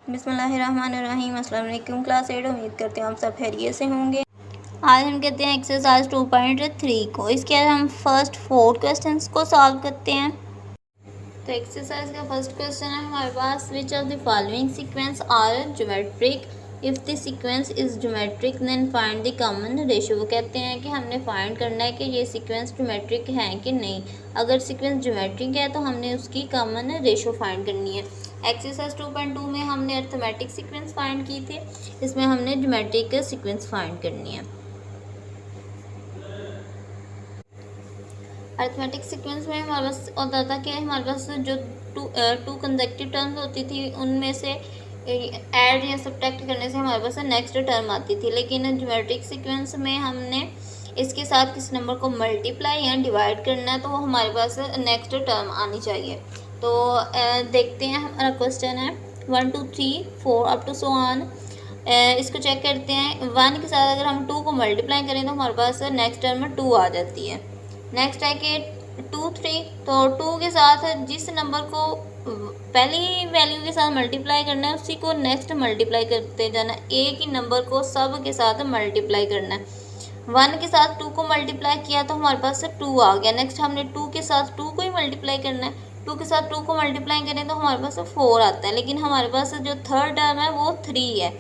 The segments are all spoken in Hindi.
बिस्मिल्लाहिर्रहमानिर्रहीम। अस्सलाम वालेकुम क्लास 8। उम्मीद करते हैं आप सब खैरियत से होंगे। आज हम कहते हैं एक्सरसाइज 2.3 को। इसके बाद हम फर्स्ट 4 क्वेश्चंस को सॉल्व करते हैं। तो एक्सरसाइज का फर्स्ट क्वेश्चन है हमारे पास, which of the following sequence are geometric, if the sequence is geometric then find the common ratio. वो कहते हैं कि हमने फाइंड करना है कि ये सीक्वेंस ज्योमेट्रिक है कि नहीं। अगर सीक्वेंस ज्योमेट्रिक है तो हमने उसकी कॉमन रेशियो फाइंड करनी है। एक्सरसाइज 2.2 में हमने अर्थमेटिक सीक्वेंस फाइंड की थी, इसमें हमने ज्योमेट्रिक सीक्वेंस फाइंड करनी है। अर्थमेटिक सीक्वेंस में हमारे पास होता था कि हमारे पास जो टू कंसेक्यूटिव टर्म्स होती थी उनमें से ऐड या सब्ट्रैक्ट करने से हमारे पास नेक्स्ट टर्म आती थी, लेकिन ज्योमेट्रिक सीक्वेंस में हमने इसके साथ किस नंबर को मल्टीप्लाई या डिवाइड करना है तो वो हमारे पास नेक्स्ट टर्म आनी चाहिए। तो देखते हैं, हमारा क्वेश्चन है 1 2 3 4 अप टू सो ऑन। इसको चेक करते हैं। 1 के साथ अगर हम 2 को मल्टीप्लाई करें तो हमारे पास नेक्स्ट टर्म में 2 आ जाती है। नेक्स्ट है कि 2 3, तो 2 के साथ जिस नंबर को पहली वैल्यू के साथ मल्टीप्लाई करना है उसी को नेक्स्ट मल्टीप्लाई करते जाना। एक ही नंबर को सब के साथ मल्टीप्लाई करना है। 1 के साथ 2 को मल्टीप्लाई किया तो हमारे पास 2 आ गया। नेक्स्ट हमने 2 के साथ 2 को ही मल्टीप्लाई करना है। 2 के साथ 2 को मल्टीप्लाई करें तो हमारे पास 4 आता है, लेकिन हमारे पास जो थर्ड टर्म है वो 3 है।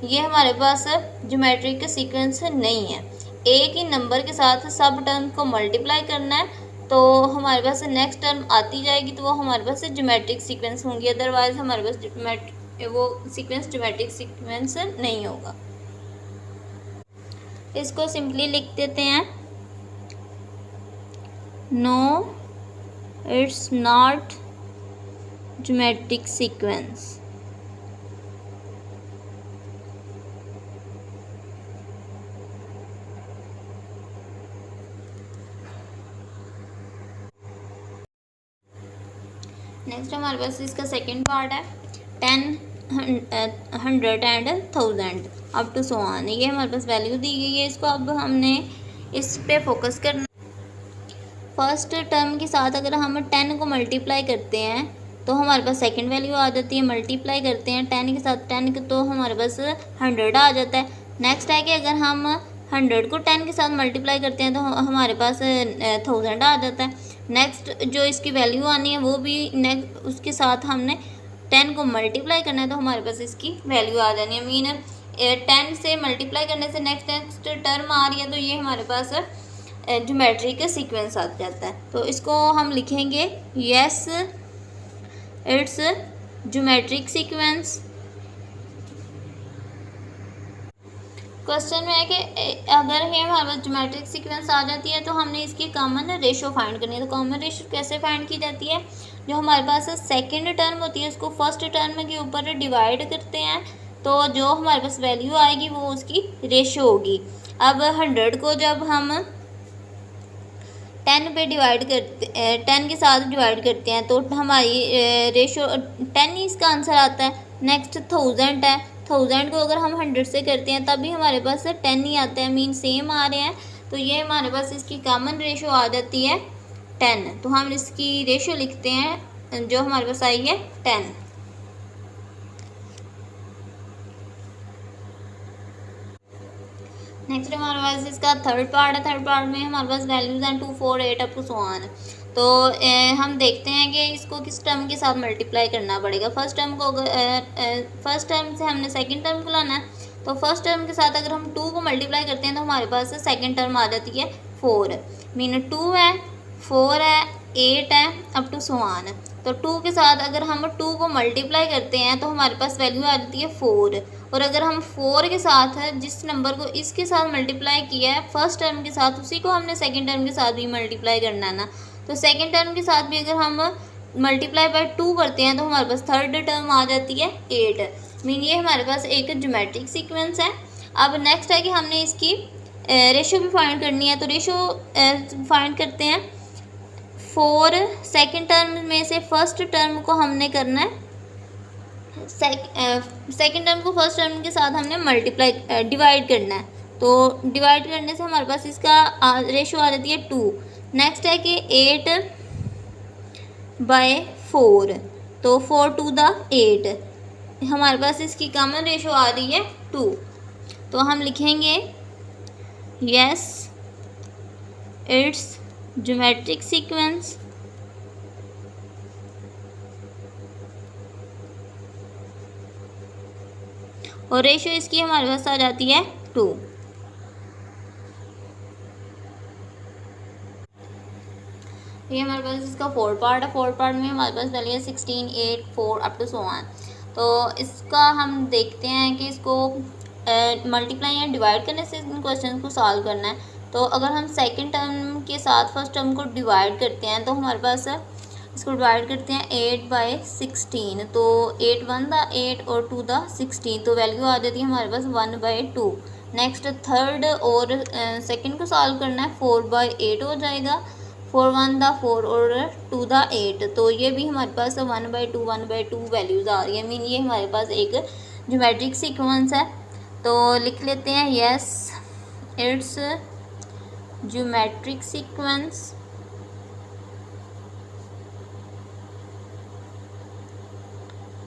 ये हमारे पास ज्योमेट्रिक का सीक्वेंस नहीं है। एक ही नंबर के साथ सब टर्म को मल्टीप्लाई करना है तो हमारे पास नेक्स्ट टर्म आती जाएगी, तो वो हमारे पास ज्योमेट्रिक सीक्वेंस होंगी। अदरवाइज हमारे पास वो सीक्वेंस ज्योमेट्रिक सीक्वेंस नहीं होगा। इसको सिंपली लिख देते हैं, no it's not geometric sequence. Next हमारे पास इसका सेकंड पार्ट है 10 100 and 1000 up to so on. ये हमारे पास वैल्यू दी गई है। इसको अब हमने इस पे फोकस करना। फर्स्ट टर्म के साथ अगर हम 10 को मल्टीप्लाई करते हैं तो हमारे पास सेकंड वैल्यू आ जाती है। मल्टीप्लाई करते हैं 10 के साथ 10 तो हमारे पास 100 आ जाता है। नेक्स्ट है कि अगर हम 100 को 10 के साथ मल्टीप्लाई करते हैं तो हमारे पास 1000 आ जाता है। नेक्स्ट जो इसकी वैल्यू आनी है वो भी नेक्स्ट उसके साथ हमने 10 को मल्टीप्लाई करना है तो हमारे पास इसकी वैल्यू आ जानी है। मीन 10 से मल्टीप्लाई करने से नेक्स्ट टर्म आ रही है तो ये हमारे पास ज्योमेट्रिक का सीक्वेंस आ जाता है। तो इसको हम लिखेंगे, yes it's geometric sequence. Question में है कि अगर ये हमारे पास ज्योमेट्रिक सीक्वेंस आ जाती है तो हमने इसकी कॉमन रेशियो फाइंड करनी है। तो कॉमन रेशियो कैसे फाइंड की जाती है, जो हमारे पास सेकंड टर्म होती है उसको फर्स्ट टर्म के ऊपर डिवाइड करते हैं तो जो हमारे पास वैल्यू आएगी वो उसकी रेशियो होगी। अब 100 को जब हम 10 पे डिवाइड करते 10 के साथ डिवाइड करते हैं तो हमारी रेशियो 10 ही इसका आंसर आता है। नेक्स्ट 1000 है, 1000 को अगर हम 100 से करते हैं तभी हमारे पास 10 ही आता है। मीन सेम आ रहे हैं, तो ये हमारे पास इसकी कॉमन रेशियो आ जाती है 10। तो हम इसकी रेशियो लिखते हैं जो हमारे पास आई है 10। नेक्स्ट हमारे पास इसका थर्ड पार्ट है। थर्ड पार्ट में हमारे पास वैल्यूज हैं 2 4 8 अप टू सो ऑन। तो हम देखते हैं कि इसको किस टर्म के साथ मल्टीप्लाई करना पड़ेगा। फर्स्ट टर्म को फर्स्ट टर्म से हमने सेकंड टर्म को लाना है तो फर्स्ट टर्म के साथ अगर हम 2 को मल्टीप्लाई करते हैं तो हमारे पास सेकंड टर्म आ जाती है 4। मीन 2 है, 4 है, 8 है अप टू सो ऑन। तो 2 के साथ अगर हम 2 को मल्टीप्लाई करते हैं तो हमारे पास वैल्यू आ जाती है 4। और अगर हम 4 के साथ जिस नंबर को इसके साथ मल्टीप्लाई किया है फर्स्ट टर्म के साथ उसी को हमने सेकंड टर्म के साथ भी मल्टीप्लाई करना है ना। तो सेकंड टर्म के साथ भी अगर हम मल्टीप्लाई बाय 2 करते हैं तो हमारे पास थर्ड टर्म आ जाती है 8। मीन ये हमारे पास एक ज्योमेट्रिक सीक्वेंस है। अब नेक्स्ट है कि हमने इसकी रेशियो भी फाइंड करनी है। तो रेशियो फाइंड करते हैं 4 सेकंड टर्म में से फर्स्ट टर्म को हमने करना है, सेकंड टर्म को फर्स्ट टर्म के साथ हमने मल्टीप्लाई डिवाइड करना है। तो डिवाइड करने से हमारे पास इसका रेशियो आ जाती है 2। नेक्स्ट है कि 8/4, तो 4 to the 8 हमारे पास इसकी कॉमन रेशो आ रही है 2, तो हम लिखेंगे यस इट्स ज्योमेट्रिक सीक्वेंस और रेशो इसकी हमारे पास आ जाती है 2। ये हमारे पास इसका 4 पार्ट है। 4 पार्ट में हमारे पास वैल्यू है 16, 8, 4 अप टू सो ऑन। तो इसका हम देखते हैं कि इसको मल्टीप्लाई या डिवाइड करने से इन क्वेश्चन को सॉल्व करना है। तो अगर हम सेकंड टर्म के साथ फर्स्ट टर्म को डिवाइड करते हैं तो हमारे पास इसको डिवाइड करते हैं 8/16, तो 8 1 दा 8 और 2 दा 16, तो वैल्यू आ जाती है हमारे पास 1/2। नेक्स्ट थर्ड और सेकंड को सॉल्व करना है, 4/8 हो जाएगा, 4 1 दा 4 और 2 दा 8, तो ये भी हमारे पास 1/2 वैल्यूज़ आ रही है। मीन ये हमारे पास एक ज्योमेट्रिक सीक्वेंस है। तो लिख लेते हैं yes it's geometric sequence.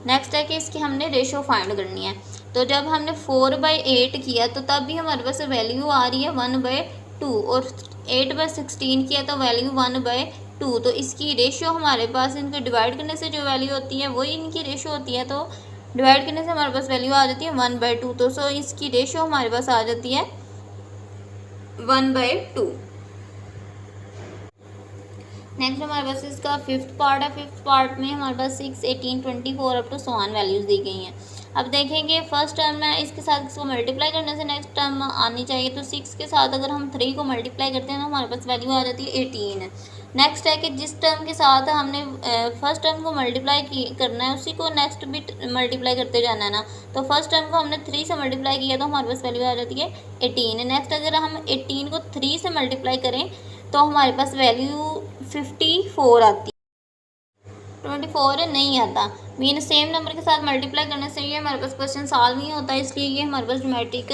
Next है कि इसकी हमने रेशो फाइंड करनी है। तो जब हमने 4/8 किया तो तब भी हमारे पास वैल्यू आ रही है 1/2 और 8/16 किया तो वैल्यू 1/2, तो इसकी रेशो हमारे पास इनको डिवाइड करने से जो वैल्यू होती है वही इनकी रेशो होती है। तो डिवाइड करने से हमारे पास वैल्यू आ जाती है 1/2, तो सो इसकी रेशो हमारे पास आ जाती है 1/2। नेक्स्ट हमारे पास इसका 5th पार्ट है। 5th पार्ट में हमारे पास 6, 18, 24 up to so on values दी गई हैं। अब देखेंगे फर्स्ट टर्म है, इसके साथ इसको मल्टीप्लाई करने से नेक्स्ट टर्म आनी चाहिए। तो 6 के साथ अगर हम 3 को मल्टीप्लाई करते हैं तो हमारे पास वैल्यू आ जाती है 18। नेक्स्ट है कि जिस टर्म के साथ हमने फर्स्ट टर्म को मल्टीप्लाई करना है उसी को नेक्स्ट भी मल्टीप्लाई करते जाना है ना। तो फर्स्ट टर्म को हमने 3 से मल्टीप्लाई किया तो हमारे पास वैल्यू आ जाती है 18। नेक्स्ट अगर हम 18 को 3 से मल्टीप्लाई करें तो हमारे पास वैल्यू 54 आती है, 24 नहीं आता। मीन सेम नंबर के साथ मल्टीप्लाई करने से ये हमारे पास क्वेश्चन सॉल्व नहीं होता, इसलिए ये हमारे पास ज्योमेट्रिक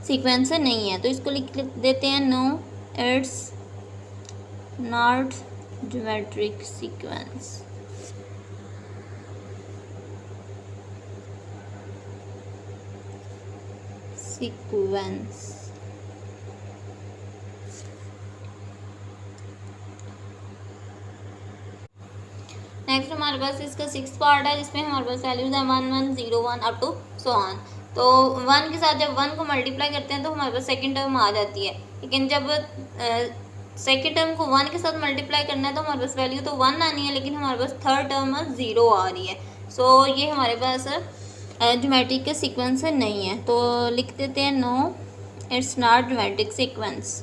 सीक्वेंस नहीं है। तो इसको लिख देते हैं no it's not geometric sequence. Next हमारे पास इसका 6th पार्ट है जिसमें हमारे पास वैल्यूज है 1 1 0 1 अप टू सो ऑन। तो 1 के साथ जब 1 को मल्टीप्लाई करते हैं तो हमारे पास सेकंड टर्म आ जाती है, लेकिन जब सेकंड टर्म को 1 के साथ मल्टीप्लाई करना है तो हमारे पास वैल्यू तो 1 आनी है, लेकिन हमारे पास थर्ड टर्म 0 आ रही है। सो ये हमारे पास ज्योमेट्रिक के सीक्वेंस नहीं है। तो लिख देते हैं no it's not geometric sequence.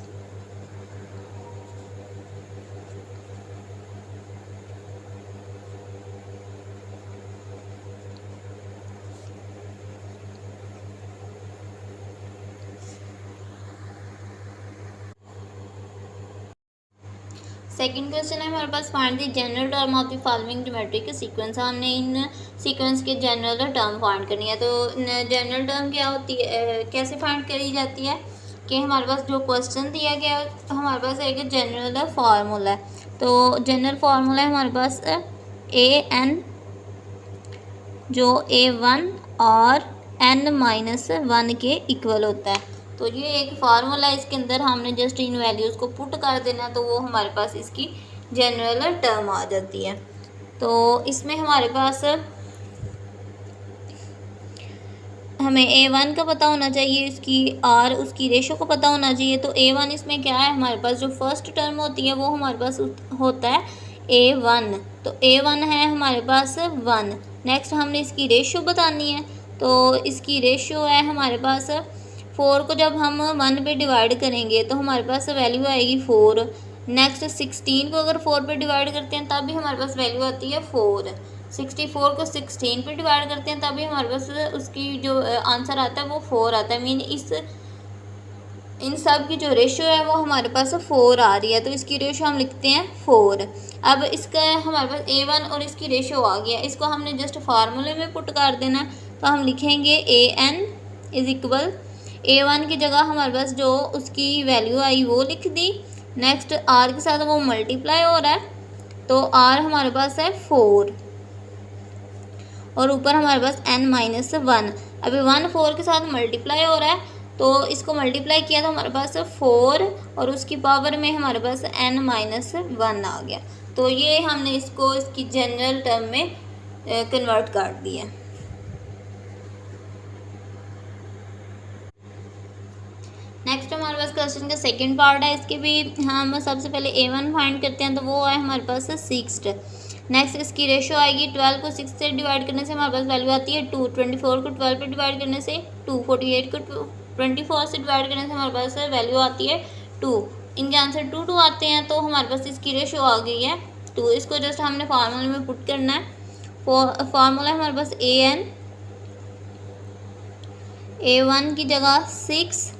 Second question है हमारे पास find the general term of the following geometric sequence. हमने इन सीक्वेंस के जनरल टर्म फाइंड करनी है। तो जनरल टर्म क्या होती है, कैसे फाइंड करी जाती है कि हमारे पास जो क्वेश्चन दिया गया है हमारे पास एक जनरल फार्मूला है। तो जनरल फार्मूला है हमारे पास an जो a1 और n-1 के इक्वल होता है। तो ये एक फार्मूला है, इसके अंदर हमने जस्ट इन वैल्यूज़ को पुट कर देना तो वो हमारे पास इसकी जनरल टर्म आ जाती है। तो इसमें हमारे पास हमें a1 का पता होना चाहिए, इसकी r उसकी रेशो को पता होना चाहिए। तो a1 इसमें क्या है, हमारे पास जो फर्स्ट टर्म होती है वो हमारे पास होता है a1। तो a1 है हमारे पास 1। नेक्स्ट हमने इसकी रेशो बतानी है, तो इसकी रेशो है हमारे पास 4 को जब हम 1 पे डिवाइड करेंगे तो हमारे पास वैल्यू आएगी 4। नेक्स्ट 16 को अगर 4 पे डिवाइड करते हैं तब भी हमारे पास वैल्यू आती है 4। 64 को 16 पे डिवाइड करते हैं तब भी हमारे पास उसकी जो आंसर आता है वो 4 आता है। मीन इन सब की जो रेशो है वो हमारे पास 4 आ रही है, तो इसकी रेशो हम लिखते हैं 4। अब इसका हमारे पास a1 और इसकी रेशो आ गया, इसको हमने जस्ट फार्मूले में पुट कर देना। तो हम लिखेंगे an इज इक्वल a1 की जगह हमारे पास जो उसकी वैल्यू आई वो लिख दी। नेक्स्ट r के साथ वो मल्टीप्लाई हो रहा है तो r हमारे पास है 4 और ऊपर हमारे पास n-1। अभी 1 4 के साथ मल्टीप्लाई हो रहा है, तो इसको मल्टीप्लाई किया तो हमारे पास 4 और उसकी पावर में हमारे पास n-1 आ गया। तो ये हमने इसको इसकी जनरल टर्म में कन्वर्ट कर दिया। नेक्स्ट हमारे पास क्वेश्चन का सेकंड पार्ट है। इसके भी हम सबसे पहले a1 फाइंड करते हैं, तो वो है हमारे पास 6। नेक्स्ट इसकी रेशो आएगी 12 को 6 से डिवाइड करने से हमारे पास वैल्यू आती है 2, 24 को 12 पे डिवाइड करने से 2, 48 को 24 से डिवाइड करने से हमारे पास वैल्यू आती है 2। इनके आंसर 2 2 आते हैं, तो हमारे पास इसकी रेशो आ गई है 2। इसको जस्ट हमने फार्मूले में पुट करना है। फार्मूला है हमारे पास a1 की जगह 6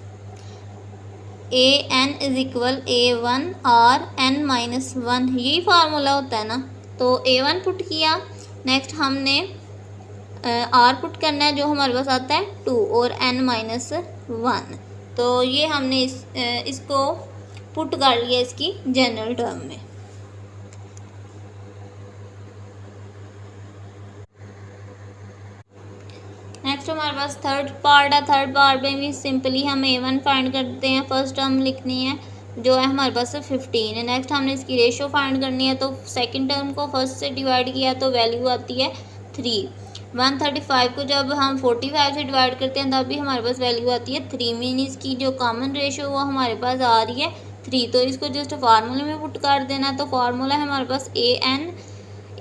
an इज इक्वल a1 और n-1, यही फार्मूला होता है ना। तो a1 पुट किया, नेक्स्ट हमने r पुट करना है जो हमारे पास आता है 2 और n-1। तो ये हमने इसको पुट कर लिया इसकी जनरल टर्म में। नेक्स्ट हमारे पास थर्ड पार्ट है। थर्ड पार्ट में भी सिंपली हम a1 फाइंड करते हैं, फर्स्ट टर्म लिखनी है जो है हमारे पास 15 है। नेक्स्ट हमने इसकी रेशो फाइंड करनी है, तो सेकंड टर्म को फर्स्ट से डिवाइड किया तो वैल्यू आती है 3। 135 को जब हम 45 से डिवाइड करते हैं तब भी हमारे पास वैल्यू आती है 3। मीन इसकी जो कॉमन रेशो वो हमारे पास आ रही है 3। तो इसको जस्ट फार्मूले में पुट कर देना। तो फार्मूला है हमारे पास an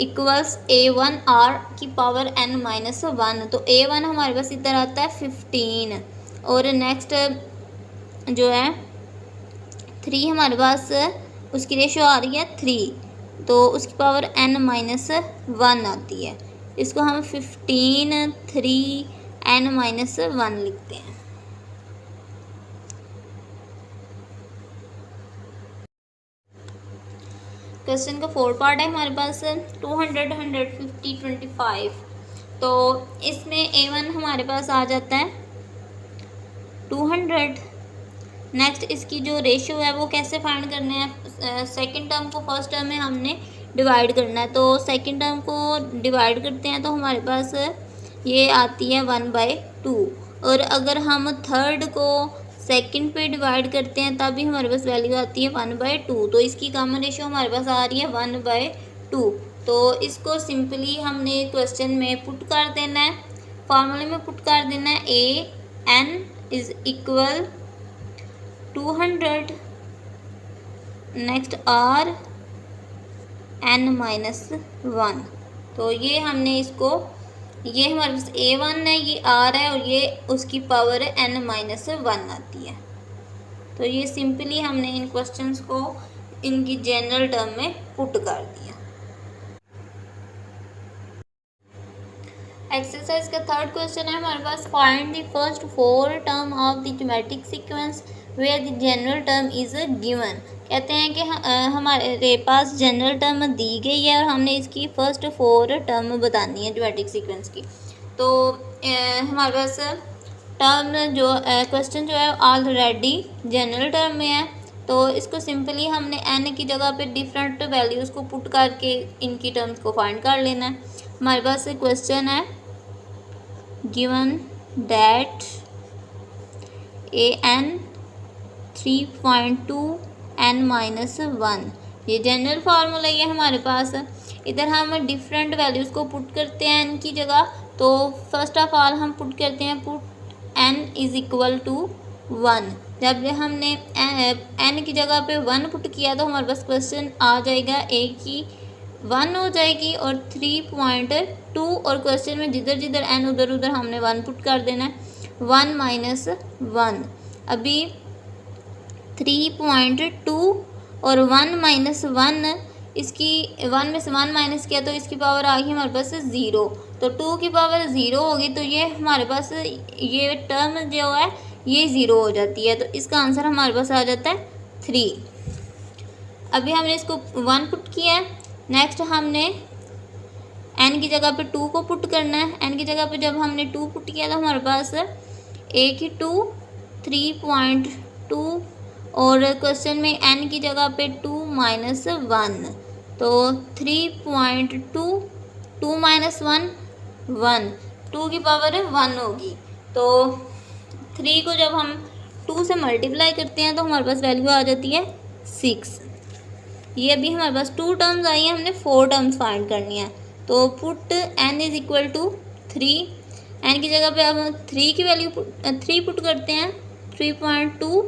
इक्वल्स a1 r की पावर n-1। तो a1 हमारे पास इधर आता है 15 और नेक्स्ट जो है 3 हमारे पास उसकी रेशो आ रही है 3, तो उसकी पावर n-1 आती है। इसको हम 15 3 n-1 लिखते हैं। क्वेश्चन का फोर्थ पार्ट है हमारे पास 200 150 25। तो इसमें a1 हमारे पास आ जाता है 200। नेक्स्ट इसकी जो रेशियो है वो कैसे फाइंड करना है, सेकंड टर्म को फर्स्ट टर्म में हमने डिवाइड करना है। तो सेकंड टर्म को डिवाइड करते हैं तो हमारे पास ये आती है 1/2। और अगर हम थर्ड को सेकंड पे डिवाइड करते हैं तब भी हमारे पास वैल्यू आती है 1/2। तो इसकी कॉमन रेशियो हमारे पास आ रही है 1/2। तो इसको सिंपली हमने क्वेश्चन में पुट कर देना है, फार्मूले में पुट कर देना है an is equal 200 next r n-1। तो ये हमने इसको, ये हमारे पास a1 है, ये r है और ये उसकी पावर है n-1 आती है। तो ये सिंपली हमने इन क्वेश्चंस को इनकी जनरल टर्म में पुट कर दिया। एक्सरसाइज का थर्ड क्वेश्चन है हमारे पास, find the first 4 term of the geometric sequence where the general term is given. कहते हैं कि हमारे पास जनरल टर्म दी गई है और हमने इसकी फर्स्ट 4 टर्म बतानी है ज्योमेट्रिक सीक्वेंस की। तो हमारे पास टर्म जो क्वेश्चन जो है ऑलरेडी जनरल टर्म में है, तो इसको सिंपली हमने n की जगह पे डिफरेंट वैल्यूज़ को पुट करके इनकी टर्म्स को फाइंड कर लेना है। हमारे पास क्वेश्चन है गिवन दैट an 3.2 n-1, ये जनरल फार्मूला ये हमारे पास। इधर हम डिफरेंट वैल्यूज़ को पुट करते हैं n की जगह। तो फर्स्ट ऑफ ऑल हम पुट करते हैं put n is equal to 1। जब हमने n की जगह पे 1 पुट किया तो हमारे पास क्वेश्चन आ जाएगा a की 1 हो जाएगी और 3.2 और क्वेश्चन में जिधर जिधर n उधर उधर हमने 1 पुट कर देना है, 1 - 1। अभी 3.2 और 1 - 1, इसकी 1 में से 1 माइनस किया तो इसकी पावर आ गई हमारे पास 0। तो 2 की पावर 0 होगी तो ये हमारे पास ये टर्म जो है ये 0 हो जाती है। तो इसका आंसर हमारे पास आ जाता है 3। अभी हमने इसको 1 पुट किया है, नेक्स्ट हमने n की जगह पे 2 को पुट करना है। n की जगह पे जब हमने 2 पुट किया तो हमारे पास a की 2 3.2 और क्वेश्चन में n की जगह पे 2 - 1, तो 3.2 2 - 1 1, 2 की पावर 1 होगी। तो 3 को जब हम 2 से मल्टीप्लाई करते हैं तो हमारे पास वैल्यू आ जाती है 6। ये अभी हमारे पास 2 टर्म्स आई हैं, हमने 4 टर्म्स फाइंड करनी है। तो put n is equal to 3, n की जगह पे अब हम 3 की वैल्यू 3 पुट करते हैं, 3.2,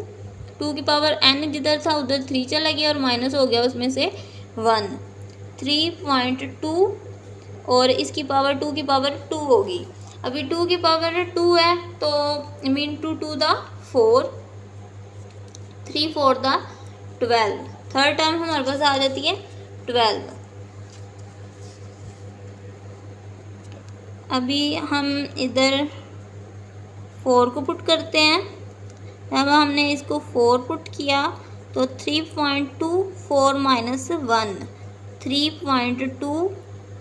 2 की पावर n जिधर था उधर 3 चला गया और माइनस हो गया उसमें से 1, 3.2 और इसकी पावर 2 की पावर 2 होगी। अभी 2 की पावर 2 है तो mean 2 2 the 4, 3 4 the 12, third term हमारे पास आ जाती है 12। अभी हम इधर 4 को पुट करते हैं, अब हमने इसको 4 पुट किया तो 3.2 4 माइनस 1, 3.2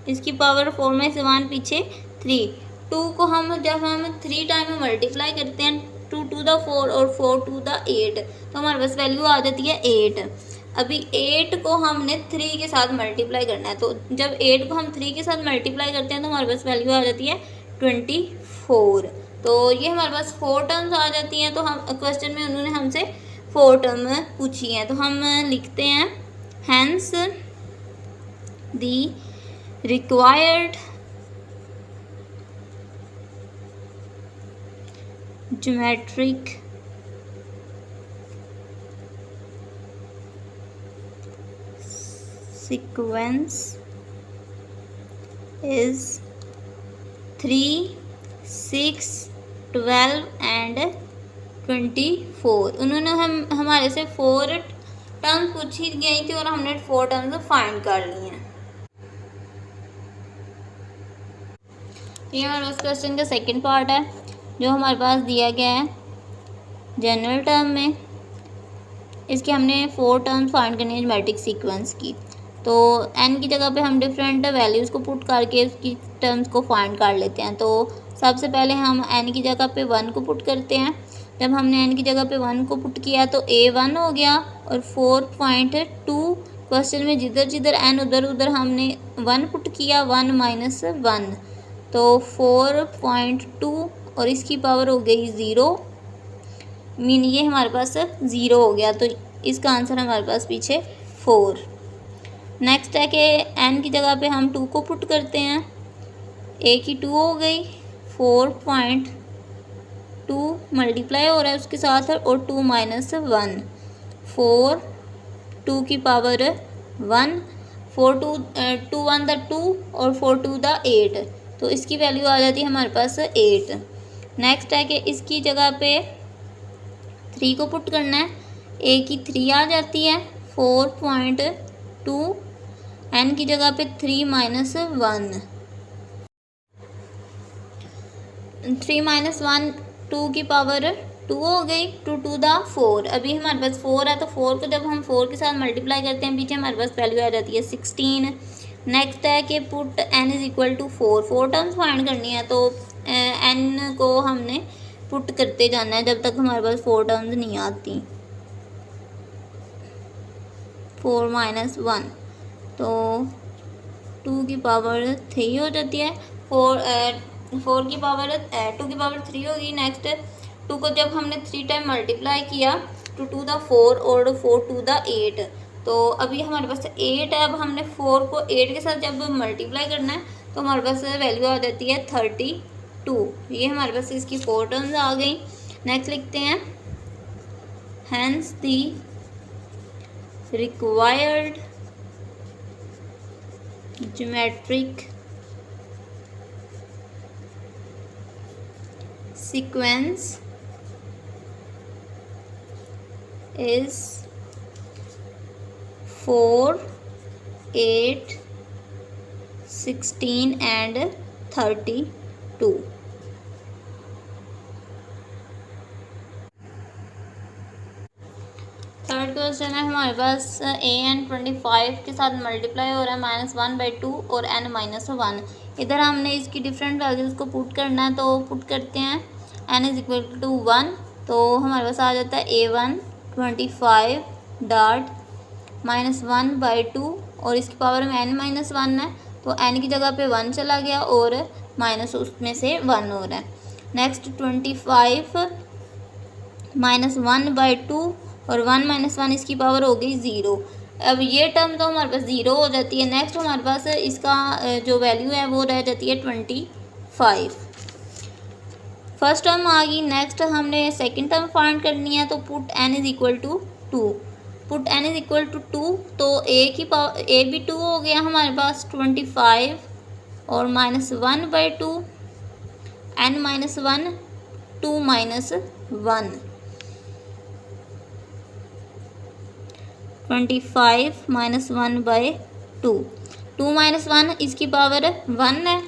इसकी पावर 4 में से 1 पीछे 3, 2 को हम जब हम 3 टाइम में मल्टीप्लाई करते हैं 2 to the 4 और 4 to the 8 तो हमारे पास वैल्यू आ जाती है 8। अभी 8 को हमने 3 के साथ मल्टीप्लाई करना है, तो जब 8 को हम 3 के साथ मल्टीप्लाई करते हैं तो हमारे पास वैल्यू आ जाती है 24। तो ये हमारे पास 4 टर्म्स आ जाती हैं। तो हम क्वेश्चन में उन्होंने हमसे 4 टर्म पूछी हैं, तो हम लिखते हैं hence the required geometric sequence is 3, 6, 12 and 24। उन्होंने हमारे से 4 टर्म्स पूछी गई थी और हमने 4 टर्म्स फाइंड कर ली हैं। ये हमारे उस क्वेश्चन का सेकंड पार्ट है जो हमारे पास दिया गया है जनरल टर्म में। इसके हमने 4 टर्म्स फाइंड करनी है ज्योमेट्रिक सीक्वेंस की। तो n की जगह पे हम डिफरेंट वैल्यूज़ को पुट करके उसकी टर्म्स को फाइंड कर लेते हैं। तो सबसे पहले हम n की जगह पे 1 को पुट करते हैं। जब हमने n की जगह पे 1 को पुट किया तो a 1 हो गया और 4.2 क्वेश्चन में जिधर जिधर n उधर उधर हमने 1 पुट किया, 1 माइनस 1 तो 4.2 और इसकी पावर हो गई 0, मीन ये हमारे पास 0 हो गया। तो इसका आंसर हमारे पास पीछे 4। नेक्स्ट है कि n की जगह पे हम 2 को पुट करते हैं, a की 2 हो गई, 4.2 मल्टीप्लाई हो रहा है उसके साथ और 2 माइनस 1, 4, 2 की पावर 1, 4 2 1 द 2 और 4 2 द 8 तो इसकी वैल्यू आ जाती है हमारे पास 8। नेक्स्ट है कि इसकी जगह पे 3 को पुट करना है, a की 3 आ जाती है, 4.2 n की जगह पे 3 माइनस 1, 3 माइनस 1 2 की पावर 2 हो गई, 2 2 द 4। अभी हमारे पास 4 है तो 4 को जब हम 4 के साथ मल्टीप्लाई करते हैं पीछे हमारे पास वैल्यू आ जाती है 16। नेक्स्ट है कि put n is equal to 4 terms find करनी है। तो n को हमने पुट करते जाना है जब तक हमारे पास 4 टर्म्स नहीं आती। 4 माइनस 1 तो 2 की पावर 3 हो जाती है, 4 की पावर 2 की पावर 3 होगी। नेक्स्ट 2 को जब हमने 3 टाइम मल्टीप्लाई किया 2 2 द 4 और 4 2 द 8 तो अभी हमारे पास 8 है। अब हमने 4 को 8 के साथ जब मल्टीप्लाई करना है तो हमारे पास वैल्यू आ जाती है 32। ये हमारे पास इसकी 4 टर्म्स आ गई। नेक्स्ट लिखते हैं hence the required geometric sequence is 4, 8, 16 and 32। Third question है हमारे पास an 25 के साथ मल्टीप्लाई हो रहा है -1/2 और n -1। इधर हमने इसकी डिफरेंट वैल्यूज़ को पुट करना है तो पुट करते हैं n इज इक्वल टू 1 तो हमारे पास आ जाता है a1 25 डॉट -1/2 और इसकी पावर में n -1 है तो n की जगह पे 1 चला गया और माइनस उसमें से 1 हो रहा है। नेक्स्ट 25 माइनस 1/2 और 1 माइनस 1 इसकी पावर हो गई 0। अब ये टर्म तो हमारे पास 0 हो जाती है। नेक्स्ट हमारे पास इसका जो वैल्यू है वो रह जाती है 25। फर्स्ट टर्म आ गई। नेक्स्ट हमने सेकंड टर्म फाइंड करनी है, तो put n is equal to 2। Put n is equal to 2, तो a की पावर a भी 2 हो गया हमारे पास 25 और minus 1/2 n minus 1 2 minus 1 25 minus 1/2 2 minus 1 इसकी पावर 1 है,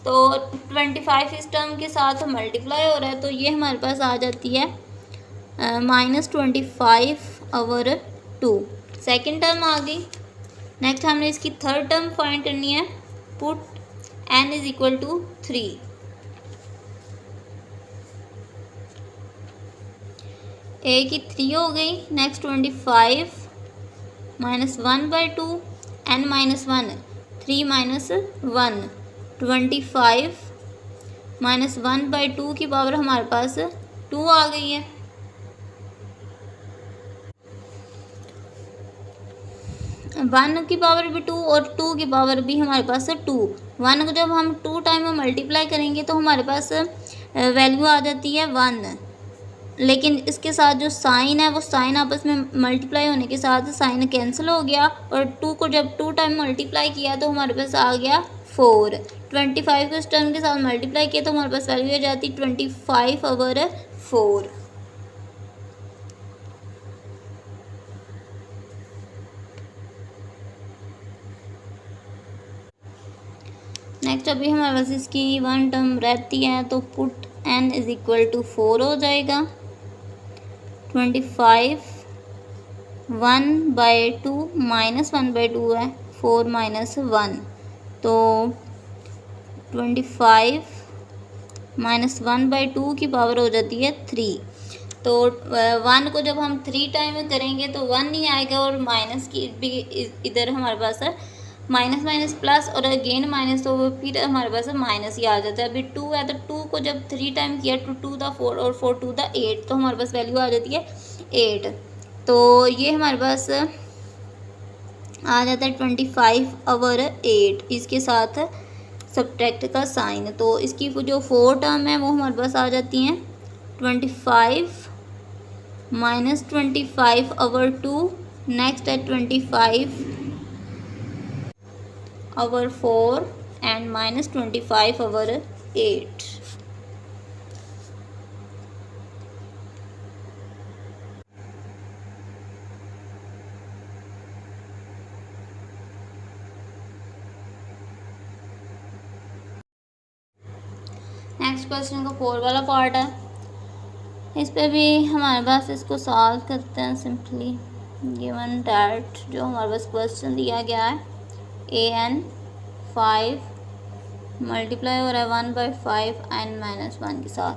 तो 25 इस टर्म के साथ मल्टीप्लाई हो रहा है, तो ये हमारे पास आ जाती है -25/2। सेकेंड टर्म आ गई। नेक्स्ट हमने इसकी थर्ड टर्म फाइंड करनी है। Put n is equal to 3। a की 3 हो गई। Next 25 minus 1/2 n minus 1 3 minus 1 25 minus 1/2 की पावर हमारे पास 2 आ गई है। वन की पावर भी 2 और 2 की पावर भी हमारे पास 2। 1 को जब हम 2 टाइम में मल्टीप्लाई करेंगे तो हमारे पास वैल्यू आ जाती है 1, लेकिन इसके साथ जो साइन है वो साइन आपस में मल्टीप्लाई होने के साथ साइन कैंसिल हो गया, और 2 को जब 2 टाइम मल्टीप्लाई किया तो हमारे पास आ गया 4। 25 को इस टर्म के साथ मल्टीप्लाई किया तो हमारे पास वैल्यू आ जाती 25/4। नेक्स्ट अभी हमारे पास इसकी 1 टर्म रहती है, तो put n is equal to 4 हो जाएगा। 25 1/2 माइनस 1/2 है 4 माइनस 1, तो 25 माइनस 1/2 की पावर हो जाती है 3। तो 1 को जब हम 3 टाइम करेंगे तो 1 नहीं आएगा, और माइनस की भी इधर हमारे पास है माइनस माइनस प्लस और अगेन माइनस, तो फिर हमारे पास माइनस ही आ जाता है। अभी 2 है तो 2 को जब 3 टाइम किया 2 2 द 4 और 4 2 द 8, तो हमारे पास वैल्यू आ जाती है 8। तो ये हमारे पास आ जाता है 25/8 इसके साथ सब्ट्रैक्ट का साइन। तो इसकी जो 4 टर्म है वो हमारे पास आ जाती हैं 25 माइनस 25/2। नेक्स्ट है 25/4 एंड माइनस 25/8। नेक्स्ट क्वेश्चन का 4 वाला पार्ट है। इस पे भी हमारे पास इसको सॉल्व करते हैं सिंपली। गिवन डैट जो हमारे पास क्वेश्चन दिया गया है an 5 मल्टीप्लाई हो रहा है 1/5 n माइनस 1 के साथ,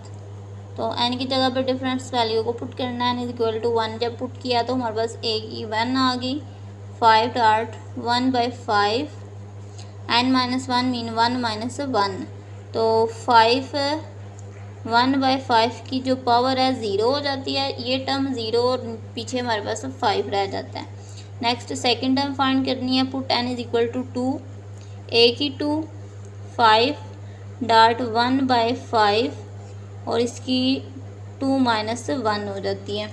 तो n की जगह पर डिफरेंस वैल्यू को पुट करना है। n इज इक्वल टू 1 जब पुट किया तो हमारे पास a की 1 आ गई। 5 dart 1/5 n minus 1 mean 1 minus 1, तो 5 1/5 की जो पावर है 0 हो जाती है। ये टर्म 0 और पीछे हमारे पास 5 रह जाता है। नेक्स्ट सेकंड टर्म फाइंड करनी है। Put n is equal to 2, a की 2 5 डार्ट 1/5 और इसकी 2 माइनस 1 हो जाती है।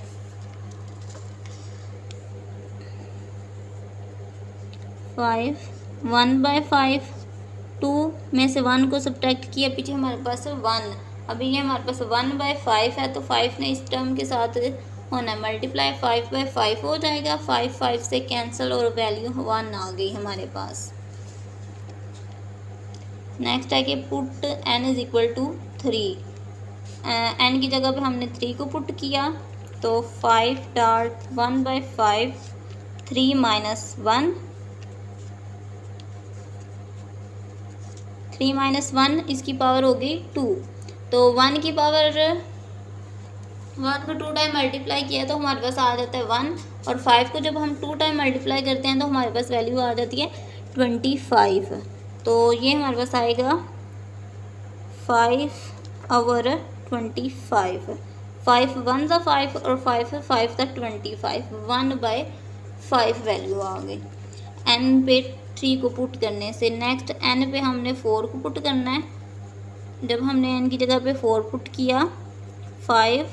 5 1/5 2 में से 1 को सब्ट्रैक्ट किया, पीछे हमारे पास 1। अभी ये हमारे पास 1/5 है, तो 5 ने इस टर्म के साथ होना है मल्टीप्लाई, 5/5 हो जाएगा। 5 5 से कैंसिल और वैल्यू 1 आ गई हमारे पास। नेक्स्ट है कि put n is equal to 3। n की जगह पे हमने 3 को पुट किया, तो 5 डार्ट 1/5 3 माइनस 1 3 माइनस 1 इसकी पावर हो गई 2। तो 1 की पावर 1 को 2 टाइम मल्टीप्लाई किया तो हमारे पास आ जाता है 1, और 5 को जब हम 2 टाइम मल्टीप्लाई करते हैं तो हमारे पास वैल्यू आ जाती है 25। तो ये हमारे पास आएगा 5/25, 5 1 ज़ा 5 और 5 5 ज़ा 25, 1/5 वैल्यू आ गई। n पे 3 को पुट करने से नेक्स्ट n पे हमने 4 को पुट करना है। जब हमने n की जगह पे 4 पुट किया, 5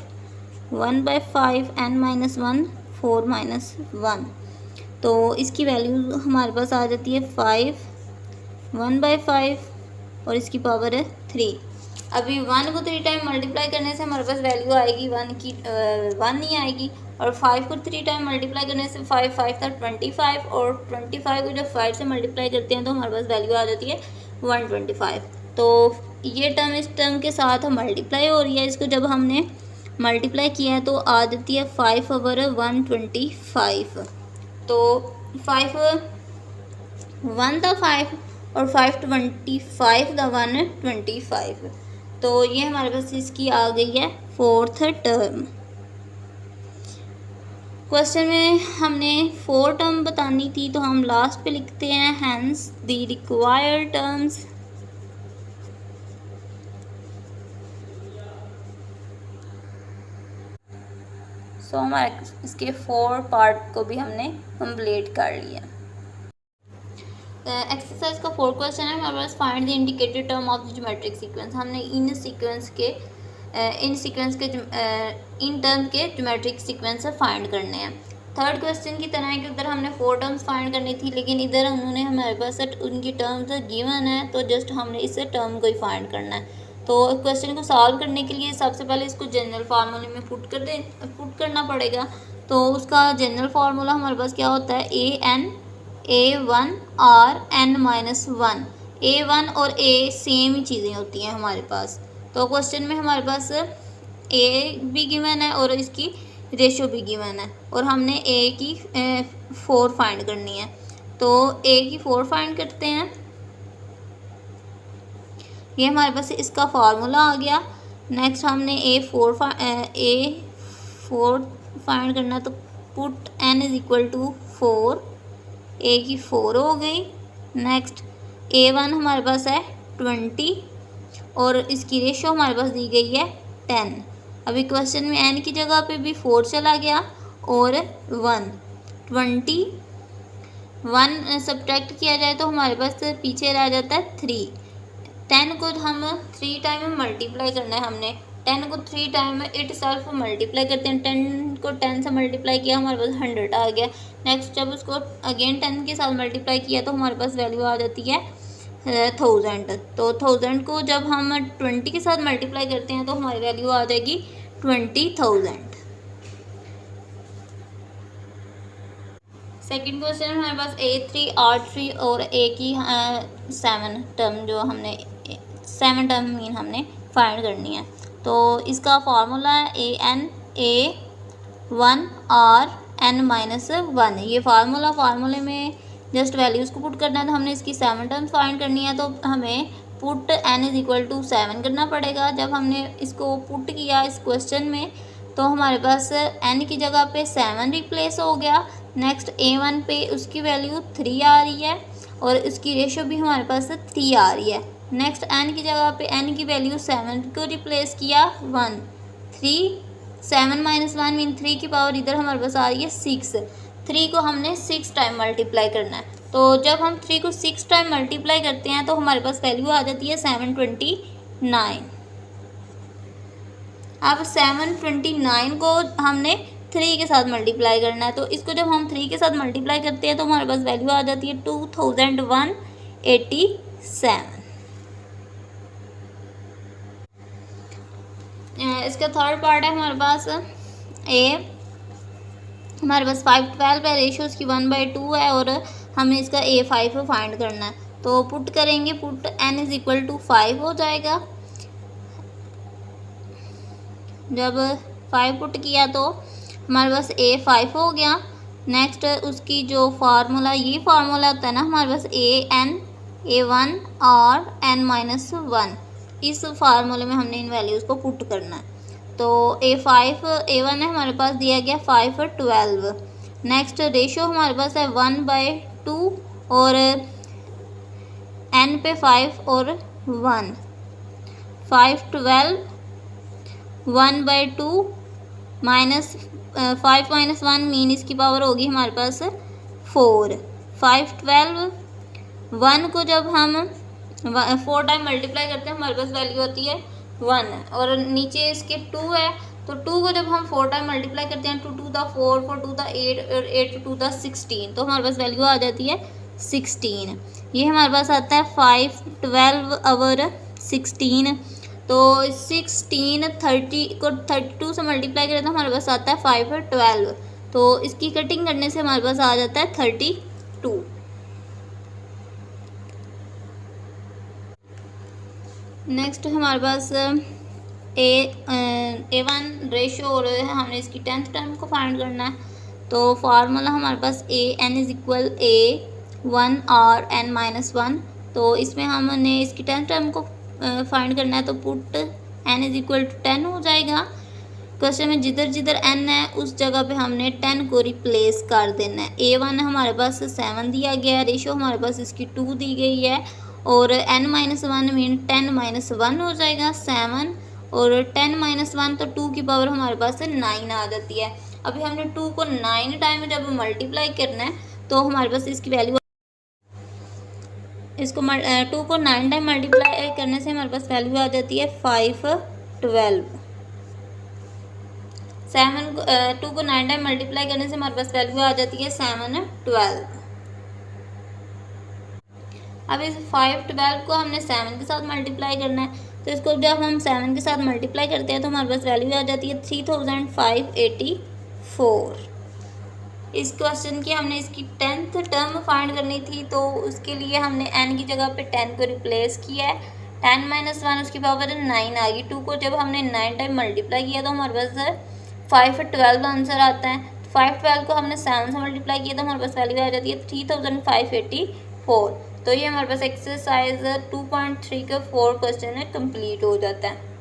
1/5 n - 1 4 - 1, तो इसकी वैल्यू हमारे पास आ जाती है 5 1/5 और इसकी पावर है 3। अभी 1 को 3 टाइम मल्टीप्लाई करने से हमारे पास वैल्यू आएगी 1 की 1 नहीं आएगी, और 5 को 3 टाइम मल्टीप्लाई करने से 5 5 था 25, और 25 को जब 5 से मल्टीप्लाई करते हैं तो हमारे पास वैल्यू आ जाती है 125। तो ये टर्म इस टर्म के साथ मल्टीप्लाई हो रही है, इसको जब हमने मल्टीप्लाई किया है तो आ जाती है 5/125। तो 5 1 था 5 और 5 25 था 125। तो ये हमारे पास इसकी आ गई है 4th टर्म। क्वेश्चन में हमने 4 टर्म बतानी थी, तो हम लास्ट पे लिखते हैं हैंस द रिक्वायर्ड टर्म्स। सो हमारे इसके 4 पार्ट को भी हमने कंप्लीट कर लिया। एक्सरसाइज का 4 क्वेश्चन है हमारे पास, find the indicated term of the geometric sequence. हमने इन टर्म के ज्योमेट्रिक सीक्वेंस फाइंड करने हैं। थर्ड क्वेश्चन की तरह के उधर हमने 4 टर्म्स फाइंड करनी थी, लेकिन इधर उन्होंने हमारे पास उनकी टर्म्स गिवन है, तो जस्ट हमने इस टर्म को ही फाइंड करना है। तो क्वेश्चन को सॉल्व करने के लिए सबसे पहले इसको जनरल फार्मूले में पुट पुट करना पड़ेगा। तो उसका जनरल फार्मूला हमारे पास क्या होता है, A1 और n-1। A1 और A सेम ही चीज़ें होती हैं हमारे पास। तो क्वेश्चन में हमारे पास A भी गिवन है और इसकी रेशो भी गिवन है, और हमने A की 4 फाइंड करनी है। तो A की 4 फाइंड करते हैं। ये हमारे पास इसका फार्मूला आ गया। नेक्स्ट हमने A4 फाइंड करना, तो पुट n = 4, A की 4 हो गई। नेक्स्ट A1 हमारे पास है 20 और इसकी रेशो हमारे पास दी गई है 10। अभी क्वेश्चन में n की जगह पे भी 4 चला गया और 1, 21 सब्ट्रैक्ट किया जाए तो हमारे पास पीछे रह जाता है 3। 10 को हम 3 टाइम में मल्टीप्लाई करना है। हमने 10 को 3 टाइम में इट सेल्फ मल्टीप्लाई करते हैं। 10 को 10 से मल्टीप्लाई किया, हमारे पास 100 आ गया। नेक्स्ट जब उसको अगेन 10 के साथ मल्टीप्लाई किया तो हमारे पास वैल्यू आ जाती है 1000। तो 1000 को जब हम 20 के साथ मल्टीप्लाई करते हैं तो हमारी वैल्यू आ जाएगी 20,000। सेकंड क्वेश्चन है हमारे पास A3 R3 और A की 7 टर्म जो हमने 7 टर्म मीन हमने फाइंड करनी है। तो इसका फार्मूला है A1 और n-1। ये फार्मूले में जस्ट वैल्यूज़ को पुट करना है। तो हमने इसकी 7 टर्म्स फाइंड करनी है, तो हमें पुट n = 7 करना पड़ेगा। जब हमने इसको पुट किया इस क्वेश्चन में, तो हमारे पास n की जगह पे 7 रिप्लेस हो गया। नेक्स्ट A1 पे उसकी वैल्यू 3 आ रही है और इसकी रेशो भी हमारे पास 3 आ रही है। नेक्स्ट n की जगह पे n की वैल्यू 7 को रिप्लेस किया 1, 3 7 - 1 मीन 3 की पावर इधर हमारे पास आ रही है 6। 3 को हमने 6 टाइम मल्टीप्लाई करना है। तो जब हम 3 को 6 टाइम मल्टीप्लाई करते हैं तो हमारे पास वैल्यू आ जाती है 729। अब 729 को हमने 3 के साथ मल्टीप्लाई करना है। तो इसको जब हम 3 के साथ मल्टीप्लाई करते हैं तो हमारे पास वैल्यू आ जाती है 2187। इसका थर्ड पार्ट है हमारे पास हमारे पास 512 है, रेशो उसकी 1/2 है और हमें इसका A5 फाइंड करना है। तो पुट करेंगे, पुट n = 5 हो जाएगा। जब 5 पुट किया तो हमारे पास A5 हो गया। नेक्स्ट उसकी जो फार्मूला, ये फार्मूला होता है ना हमारे पास A1 और n-1, इस फार्मूले में हमने इन वैल्यूज़ को पुट करना है। तो A1 है हमारे पास दिया गया 512। नेक्स्ट रेशो हमारे पास है 1/2 और n पे 5 और 1, 512 1/2 माइनस 5 माइनस 1 मीन इसकी पावर होगी हमारे पास 4। 512 1 को जब हम 4 टाइम मल्टीप्लाई करते हैं हमारे पास वैल्यू आती है 1 और नीचे इसके 2 है तो 2 को जब हम 4 टाइम मल्टीप्लाई करते हैं 2 2 द 4 4 2 द 8 और 8 2 द 16 तो हमारे पास वैल्यू आ जाती है 16। ये हमारे पास आता है 5 12 और 16 तो 16 30 को 32 से मल्टीप्लाई करें तो हमारे पास आता है 5 और 12 तो इसकी कटिंग करने से हमारे पास आ जाता है 32। नेक्स्ट हमारे पास A1 रेशो और हमने इसकी 10th टर्म को फाइंड करना है तो फार्मूला हमारे पास AN इज इक्वल A1 और N-1 तो इसमें हमने इसकी 10th टर्म को फाइंड करना है तो put N is equal to 10 हो जाएगा। क्वेश्चन में जिधर जिधर N है उस जगह पे हमने 10 को रिप्लेस कर देना है। A1 हमारे पास 7 दिया गया है, रेशो हमारे पास इसकी 2 दी गई है और N-1 मीन 10-1 हो जाएगा 7 और 10-1 तो 2 की पावर हमारे पास 9 आ जाती है। अभी हमने 2 को 9 टाइम जब मल्टीप्लाई करना है तो हमारे पास इसकी वैल्यू इसको 2 को 9 टाइम मल्टीप्लाई करने से हमारे पास वैल्यू आ जाती है 512। 2 को 9 टाइम मल्टीप्लाई करने से हमारे पास वैल्यू आ जाती है 712। अब इस 512 को हमने 7 के साथ मल्टीप्लाई करना है तो इसको जब हम 7 के साथ मल्टीप्लाई करते हैं तो हमारे पास वैल्यू आ जाती है 3584। इस क्वेश्चन की हमने इसकी 10th टर्म फाइंड करनी थी तो उसके लिए हमने n की जगह पे 10 को रिप्लेस किया है। 10-1 उसकी पावर 9 आ गई। 2 को जब हमने 9 टाइम मल्टीप्लाई किया तो हमारे पास 512 आंसर आता है। 512 को हमने 7 से मल्टीप्लाई किया तो हमारे पास वैल्यू आ जाती है 3584। तो ये हमारे पास एक्सरसाइज 2.3 का 4 क्वेश्चन है कंप्लीट हो जाता है।